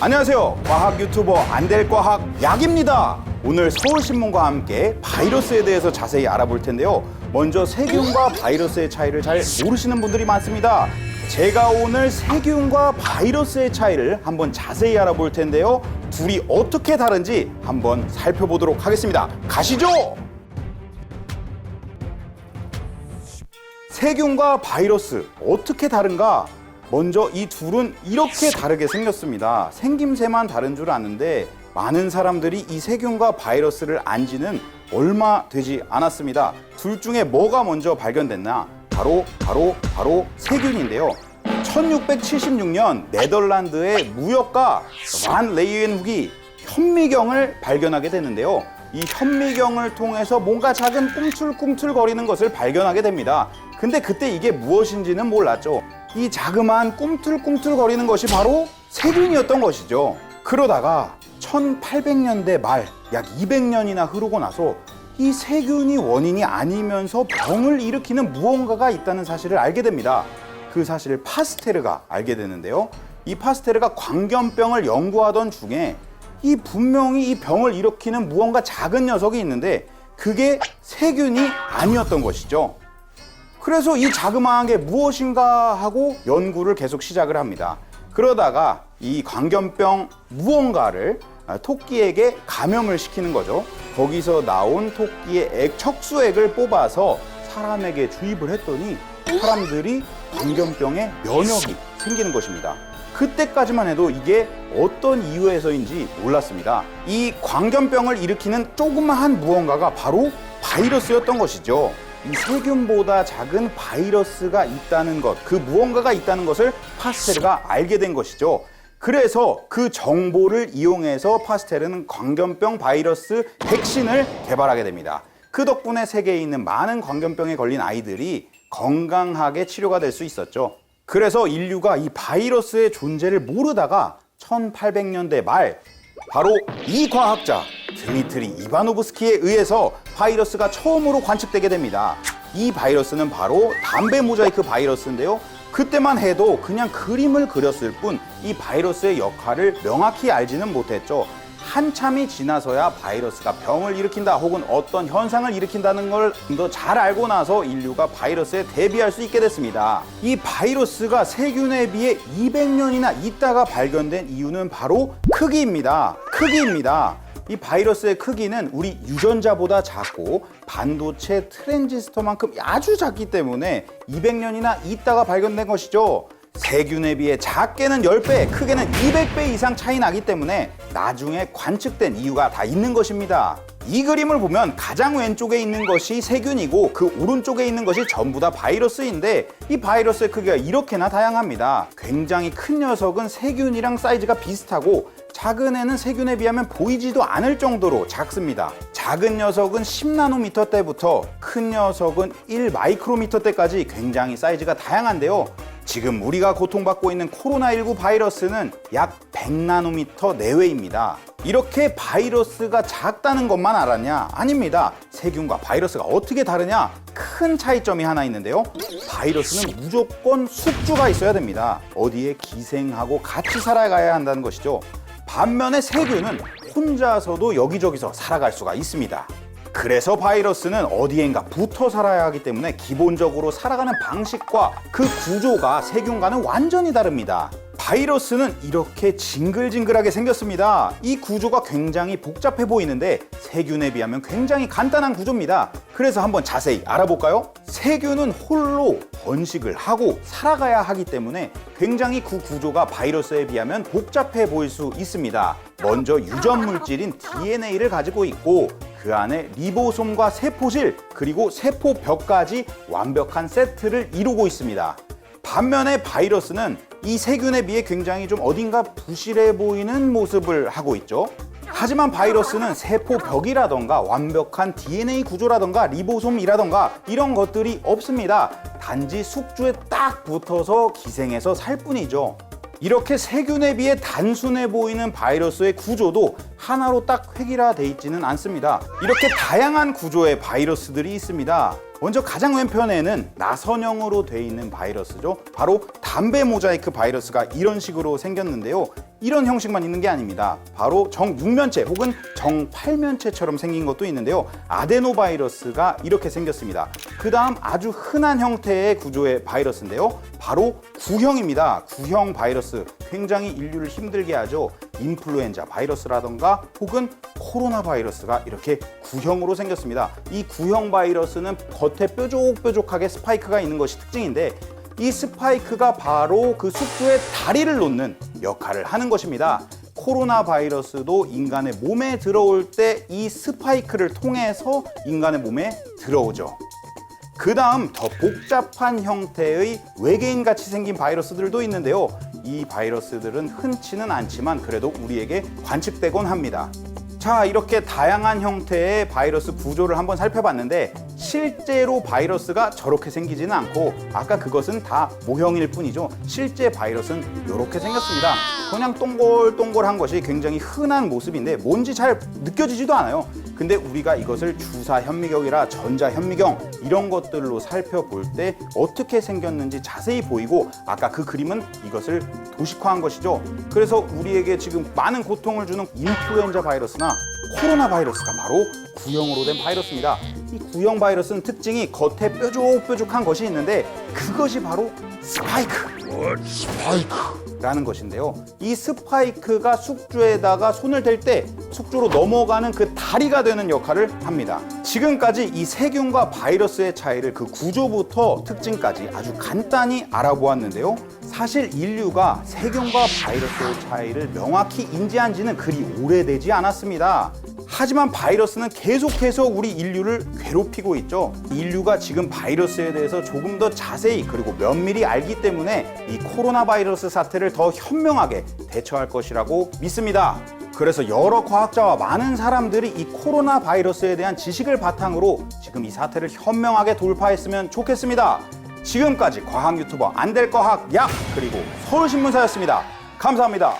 안녕하세요. 과학 유튜버 안될과학 약입니다. 오늘 서울신문과 함께 바이러스에 대해서 자세히 알아볼 텐데요. 먼저 세균과 바이러스의 차이를 잘 모르시는 분들이 많습니다. 제가 오늘 세균과 바이러스의 차이를 한번 자세히 알아볼 텐데요. 둘이 어떻게 다른지 한번 살펴보도록 하겠습니다. 가시죠! 세균과 바이러스 어떻게 다른가? 먼저 이 둘은 이렇게 다르게 생겼습니다. 생김새만 다른 줄 아는데 많은 사람들이 이 세균과 바이러스를 안 지는 얼마 되지 않았습니다. 둘 중에 뭐가 먼저 발견됐나? 바로 세균인데요. 1676년 네덜란드의 무역가 반 레이웬훅이 현미경을 발견하게 되는데요. 이 현미경을 통해서 뭔가 작은 꿈틀꿈틀거리는 것을 발견하게 됩니다. 근데 그때 이게 무엇인지는 몰랐죠. 이 자그마한 꿈틀꿈틀거리는 것이 바로 세균이었던 것이죠. 그러다가 1800년대 말 약 200년이나 흐르고 나서 이 세균이 원인이 아니면서 병을 일으키는 무언가가 있다는 사실을 알게 됩니다. 그 사실을 파스테르가 알게 되는데요. 이 파스테르가 광견병을 연구하던 중에 분명히 이 병을 일으키는 무언가 작은 녀석이 있는데 그게 세균이 아니었던 것이죠. 그래서 이 자그마한 게 무엇인가 하고 연구를 계속 시작을 합니다. 그러다가 이 광견병 무언가를 토끼에게 감염을 시키는 거죠. 거기서 나온 토끼의 척수액을 뽑아서 사람에게 주입을 했더니 사람들이 광견병에 면역이 생기는 것입니다. 그때까지만 해도 이게 어떤 이유에서인지 몰랐습니다. 이 광견병을 일으키는 조그마한 무언가가 바로 바이러스였던 것이죠. 이 세균보다 작은 바이러스가 있다는 것, 그 무언가가 있다는 것을 파스테르가 알게 된 것이죠. 그래서 그 정보를 이용해서 파스테르는 광견병 바이러스 백신을 개발하게 됩니다. 그 덕분에 세계에 있는 많은 광견병에 걸린 아이들이 건강하게 치료가 될 수 있었죠. 그래서 인류가 이 바이러스의 존재를 모르다가 1800년대 말 바로 이 과학자 드미트리 이바노브스키에 의해서 바이러스가 처음으로 관측되게 됩니다. 이 바이러스는 바로 담배 모자이크 바이러스인데요. 그때만 해도 그냥 그림을 그렸을 뿐 이 바이러스의 역할을 명확히 알지는 못했죠. 한참이 지나서야 바이러스가 병을 일으킨다 혹은 어떤 현상을 일으킨다는 걸 좀 더 잘 알고 나서 인류가 바이러스에 대비할 수 있게 됐습니다. 이 바이러스가 세균에 비해 200년이나 있다가 발견된 이유는 바로 크기입니다. 이 바이러스의 크기는 우리 유전자보다 작고 반도체 트랜지스터만큼 아주 작기 때문에 200년이나 있다가 발견된 것이죠. 세균에 비해 작게는 10배, 크게는 200배 이상 차이 나기 때문에 나중에 관측된 이유가 다 있는 것입니다. 이 그림을 보면 가장 왼쪽에 있는 것이 세균이고 그 오른쪽에 있는 것이 전부 다 바이러스인데 이 바이러스의 크기가 이렇게나 다양합니다. 굉장히 큰 녀석은 세균이랑 사이즈가 비슷하고 작은 애는 세균에 비하면 보이지도 않을 정도로 작습니다. 작은 녀석은 10나노미터 때부터 큰 녀석은 1마이크로미터 때까지 굉장히 사이즈가 다양한데요. 지금 우리가 고통받고 있는 코로나19 바이러스는 약 100나노미터 내외입니다. 이렇게 바이러스가 작다는 것만 알았냐? 아닙니다. 세균과 바이러스가 어떻게 다르냐? 큰 차이점이 하나 있는데요. 바이러스는 무조건 숙주가 있어야 됩니다. 어디에 기생하고 같이 살아가야 한다는 것이죠. 반면에 세균은 혼자서도 여기저기서 살아갈 수가 있습니다. 그래서 바이러스는 어디엔가 붙어 살아야 하기 때문에 기본적으로 살아가는 방식과 그 구조가 세균과는 완전히 다릅니다. 바이러스는 이렇게 징글징글하게 생겼습니다. 이 구조가 굉장히 복잡해 보이는데 세균에 비하면 굉장히 간단한 구조입니다. 그래서 한번 자세히 알아볼까요? 세균은 홀로 번식을 하고 살아가야 하기 때문에 굉장히 그 구조가 바이러스에 비하면 복잡해 보일 수 있습니다. 먼저 유전 물질인 DNA를 가지고 있고 그 안에 리보솜과 세포실 그리고 세포벽까지 완벽한 세트를 이루고 있습니다. 반면에 바이러스는 이 세균에 비해 굉장히 좀 어딘가 부실해 보이는 모습을 하고 있죠. 하지만 바이러스는 세포벽이라던가 완벽한 DNA 구조라던가 리보솜이라던가 이런 것들이 없습니다. 단지 숙주에 딱 붙어서 기생해서 살 뿐이죠. 이렇게 세균에 비해 단순해 보이는 바이러스의 구조도 하나로 딱 획일화되어 있지는 않습니다. 이렇게 다양한 구조의 바이러스들이 있습니다. 먼저 가장 왼편에는 나선형으로 돼 있는 바이러스죠. 바로 담배 모자이크 바이러스가 이런 식으로 생겼는데요. 이런 형식만 있는 게 아닙니다. 바로 정육면체 혹은 정팔면체처럼 생긴 것도 있는데요. 아데노바이러스가 이렇게 생겼습니다. 그 다음 아주 흔한 형태의 구조의 바이러스인데요. 바로 구형입니다. 구형 바이러스, 굉장히 인류를 힘들게 하죠. 인플루엔자 바이러스라던가 혹은 코로나 바이러스가 이렇게 구형으로 생겼습니다. 이 구형 바이러스는 겉에 뾰족뾰족하게 스파이크가 있는 것이 특징인데, 이 스파이크가 바로 그 숙주의 다리를 놓는 역할을 하는 것입니다. 코로나 바이러스도 인간의 몸에 들어올 때 이 스파이크를 통해서 인간의 몸에 들어오죠. 그 다음 더 복잡한 형태의 외계인같이 생긴 바이러스들도 있는데요. 이 바이러스들은 흔치는 않지만 그래도 우리에게 관측되곤 합니다. 자, 이렇게 다양한 형태의 바이러스 구조를 한번 살펴봤는데, 실제로 바이러스가 저렇게 생기지는 않고 아까 그것은 다 모형일 뿐이죠. 실제 바이러스는 이렇게 생겼습니다. 그냥 동글동글한 것이 굉장히 흔한 모습인데 뭔지 잘 느껴지지도 않아요. 근데 우리가 이것을 주사 현미경이라 전자 현미경 이런 것들로 살펴볼 때 어떻게 생겼는지 자세히 보이고, 아까 그 그림은 이것을 도식화한 것이죠. 그래서 우리에게 지금 많은 고통을 주는 인플루엔자 바이러스나 코로나 바이러스가 바로 구형으로 된 바이러스입니다. 이 구형 바이러스는 특징이 겉에 뾰족뾰족한 것이 있는데 그것이 바로 스파이크라는 것인데요. 이 스파이크가 숙주에다가 손을 댈 때 숙주로 넘어가는 그 다리가 되는 역할을 합니다. 지금까지 이 세균과 바이러스의 차이를 그 구조부터 특징까지 아주 간단히 알아보았는데요. 사실 인류가 세균과 바이러스의 차이를 명확히 인지한 지는 그리 오래되지 않았습니다. 하지만 바이러스는 계속해서 우리 인류를 괴롭히고 있죠. 인류가 지금 바이러스에 대해서 조금 더 자세히 그리고 면밀히 알기 때문에 이 코로나 바이러스 사태를 더 현명하게 대처할 것이라고 믿습니다. 그래서 여러 과학자와 많은 사람들이 이 코로나 바이러스에 대한 지식을 바탕으로 지금 이 사태를 현명하게 돌파했으면 좋겠습니다. 지금까지 과학 유튜버 안될과학 야 그리고 서울신문사였습니다. 감사합니다.